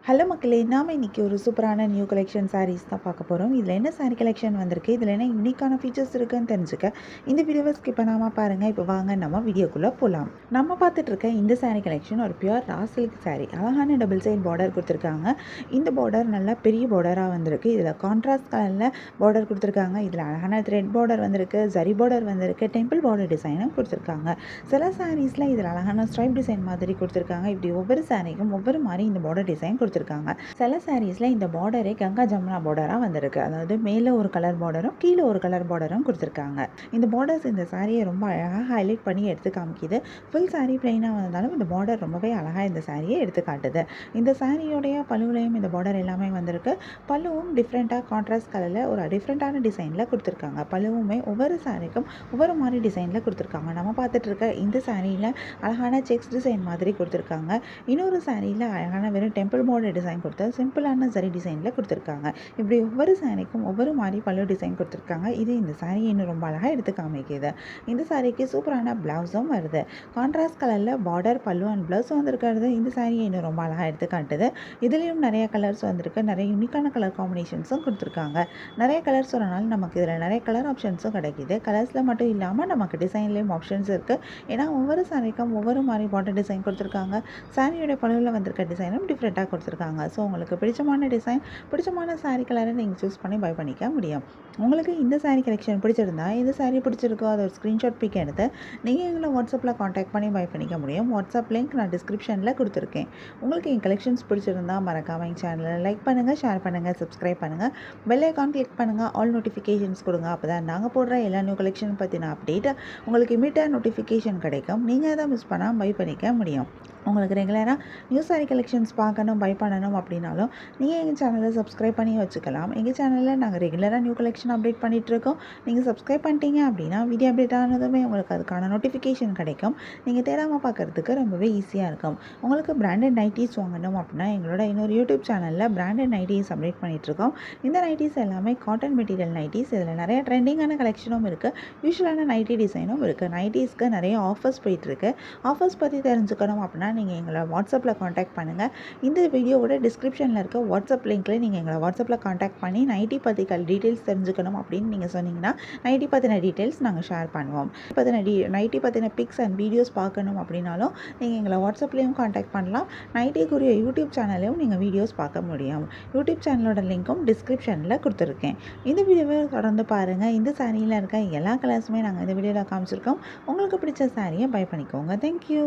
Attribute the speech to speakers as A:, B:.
A: Hello மக்களே! நாம இன்னைக்கு ஒரு சூப்பரான நியூ கலெக்ஷன் சாரீஸ் தான் பார்க்க போறோம். இதில என்ன சாரீ கலெக்ஷன் வந்திருக்கு, இதில என்ன யூனிக்கான ஃபீச்சர்ஸ் இருக்குன்னு தெரிஞ்சுக்க இந்த வீடியோவ ஸ்கிப் பண்ணாம பாருங்க. இப்போ வாங்க நம்ம வீடியோக்குள்ள போலாம். நம்ம பார்த்துட்டு இருக்க இந்த சாரீ கலெக்ஷன் ஒரு பியூர் ரா சில்க் சாரீ. அழகான டபுள் சைட் பார்டர் குடுத்துருக்காங்க. இந்த பார்டர் நல்லா பெரிய பார்டரா வந்திருக்கு. இதில கான்ட்ராஸ்ட் கலர்ல பார்டர் குடுத்துருக்காங்க. இதில அழகான த்ரெட் பார்டர் வந்திருக்கு, ஜரி பார்டர் வந்திருக்கு, டெம்பிள் பார்டர் டிசைனும் குடுத்துருக்காங்க. சில சாரீஸ்ல இதில அழகான ஸ்ட்ரைப் டிசைன் மாதிரி குடுத்துருக்காங்க. இப்படி ஒவ்வொரு சாரீக்கும் ஒவ்வொரு மாரி இந்த பார்டர் டிசைன் குடுத்துருக்காங்க. சில சாரீஸ்ல இந்த பார்டரே கங்கா ஜமுனா பார்டரா வந்திருக்கு. அதாவது மேல ஒரு கலர் பார்டரும் கீழே ஒரு கலர் பார்டரும் கொடுத்துருக்காங்க. இந்த பார்டர்ஸ் இந்த சாரியை ரொம்ப அழகாக ஹைலைட் பண்ணி எடுத்து காமிக்குது. ஃபுல் சாரீ பிளைனாக வந்தாலும் இந்த பார்டர் ரொம்பவே அழகாக இந்த சாரியை எடுத்து காட்டுது. இந்த சாரியோடைய பல்லுலையும் இந்த பார்டர் எல்லாமே வந்திருக்கு. பல்லுவும் டிஃப்ரெண்ட்டாக கான்ட்ராஸ்ட் கலரில் ஒரு டிஃப்ரெண்ட்டான டிசைனில் கொடுத்துருக்காங்க. பல்லுவுமே ஒவ்வொரு சாரிக்கும் ஒவ்வொரு மாதிரி டிசைனில் கொடுத்துருக்காங்க. நம்ம பார்த்துட்டு இருக்க இந்த சாரியில் அழகான செக்ஸ் டிசைன் மாதிரி கொடுத்துருக்காங்க. இன்னொரு சாரியில் அழகான வெறும் டெம்பிள் பார்டர் டிசைன் கொடுத்து சிம்பிளான சரி டிசைனில் கொடுத்துருக்காங்க. இப்படி ஒவ்வொரு சாரிக்கும் ஒவ்வொரு மாதிரி பல்லு டிசைன் கொடுத்துருக்காங்க. இது இந்த சாரியை இன்னும் ரொம்ப அழகாக எடுத்து காமிக்குது. இந்த சாரிக்கு சூப்பரான ப்ளவுஸும் வருது. கான்ட்ராஸ்ட் கலரில் பார்டர் பல்லு அண்ட் ப்ளவுஸ் வந்திருக்கிறது இந்த சாரியை இன்னும் ரொம்ப அழகாக எடுத்து காட்டுது. இதுலேயும் நிறைய கலர்ஸ் வந்திருக்கு. நிறைய யூனிக்கான கலர் காம்பினேஷன்ஸும் கொடுத்துருக்காங்க. நிறைய கலர்ஸ் வரனால நமக்கு இதில் நிறைய கலர் ஆப்ஷன்ஸும் கிடைக்கிது. கலர்ஸில் மட்டும் இல்லாமல் நமக்கு டிசைன்லேயும் ஆப்ஷன்ஸ் இருக்குது. ஏன்னா ஒவ்வொரு சாரிக்கும் ஒவ்வொரு மாதிரி பார்டர் டிசைன் கொடுத்துருக்காங்க. சாரியோட பல்லுவில் வந்திருக்க டிசைனும் டிஃப்ரெண்ட்டாக கொடுத்துருக்காங்க. ஸோ உங்களுக்கு பிடிச்சமான டிசைன், பிடிச்சமான சாரீ கலரை நீங்கள் சூஸ் பண்ணி பை பண்ணிக்க முடியும். உங்களுக்கு இந்த சாரீ கலெக்ஷன் பிடிச்சிருந்தா, எந்த சாரீ பிடிச்சிருக்கோ அதை ஒரு ஸ்க்ரீன்ஷாட் பிக் எடுத்து நீங்கள் எங்களை வாட்ஸ்அப்பில் காண்டாக்ட் பண்ணி பை பண்ணிக்க முடியும். வாட்ஸ்அப் லிங்க் நான் டிஸ்கிரிப்ஷனில் கொடுத்துருக்கேன். உங்களுக்கு என் கலெக்ஷன்ஸ் பிடிச்சிருந்தா மறக்காம எங்கள் சேனலை லைக் பண்ணுங்கள், ஷேர் பண்ணுங்கள், சப்ஸ்கிரைப் பண்ணுங்கள், பெல் ஐக்கான் கிளிக் பண்ணுங்கள், ஆல் நோட்டிஃபிகேஷன்ஸ் கொடுங்க. அப்போ தான் நாங்கள் போடுற எல்லா நியூ கலெக்ஷன் பற்றின அப்டேட் உங்களுக்கு இமீடியட்டாக நோட்டிஃபிகேஷன் கிடைக்கும். நீங்கள் அதை மிஸ் பண்ணால் பை பண்ணிக்க முடியும். உங்களுக்கு ரெகுலராக நியூ சாரீ கலெக்ஷன்ஸ் பார்க்கணும், பை பண்ணணும் அப்படின்னாலும் நீங்கள் எங்கள் சேனலை சப்ஸ்கிரைப் பண்ணி வச்சுக்கலாம். எங்கள் சேனலில் நாங்கள் ரெகுலராக நியூ கலெக்ஷன் அப்டேட் பண்ணிகிட்ருக்கோம். நீங்கள் சப்ஸ்கிரைப் பண்ணிட்டீங்க அப்படின்னா வீடியோ அப்டேட் ஆனதுமே உங்களுக்கு அதுக்கான நோட்டிஃபிகேஷன் கிடைக்கும். நீங்கள் தேடாமல் பார்க்குறதுக்கு ரொம்பவே ஈஸியாக இருக்கும். உங்களுக்கு பிராண்டட் நைட்டிஸ் வாங்கணும் அப்படின்னா எங்களோட இன்னொரு யூடியூப் சேனலில் பிராண்டட் நைட்டிஸ் அப்டேட் பண்ணிகிட்ருக்கோம். இந்த நைட்டிஸ் எல்லாமே காட்டன் மெட்டீரியல் நைட்டிஸ். இதில் நிறைய ட்ரெண்டிங்கான கலெக்ஷனும் இருக்குது, யூஸ்வலான நைட்டி டிசைனும் இருக்குது. நைட்டிஸ்க்கு நிறைய ஆஃபர்ஸ் போயிட்டுருக்கு. ஆஃபர்ஸ் பற்றி தெரிஞ்சுக்கணும் அப்படின்னா நீங்கள் எங்களை வாட்ஸ்அப்பில் காண்டாக்ட் பண்ணுங்கள். இந்த வீடியோவோட டிஸ்கிரிப்ஷனில் இருக்க வாட்ஸ்அப் லிங்க்கில் நீங்கள் எங்களை வாட்ஸ்அப்பில் காண்டாக்ட் பண்ணி நைட்டி பற்றிகள் டீட்டெயில்ஸ் தெரிஞ்சுக்கணும் அப்படின்னு நீங்கள் சொன்னீங்கன்னா நைட்டி பற்றின டீட்டெயில்ஸ் நாங்கள் ஷேர் பண்ணுவோம். நைட்டி பற்றின பிக்ஸ் அண்ட் வீடியோஸ் பார்க்கணும் அப்படின்னாலும் நீங்கள் எங்களை வாட்ஸ்அப்லேயும் காண்டாக்ட் பண்ணலாம். நைட்டிக்குரிய யூடியூப் சேனல்லையும் நீங்கள் வீடியோஸ் பார்க்க முடியும். யூடியூப் சேனலோட லிங்க்கும் டிஸ்கிரிப்ஷனில் கொடுத்துருக்கேன். இந்த வீடியோவை தொடர்ந்து பாருங்கள். இந்த சாரியில் இருக்க எல்லா கலர்ஸுமே நாங்கள் இந்த வீடியோவில் காமிச்சிருக்கோம். உங்களுக்கு பிடிச்ச சாரியை பை பண்ணிக்கோங்க. தேங்க்யூ.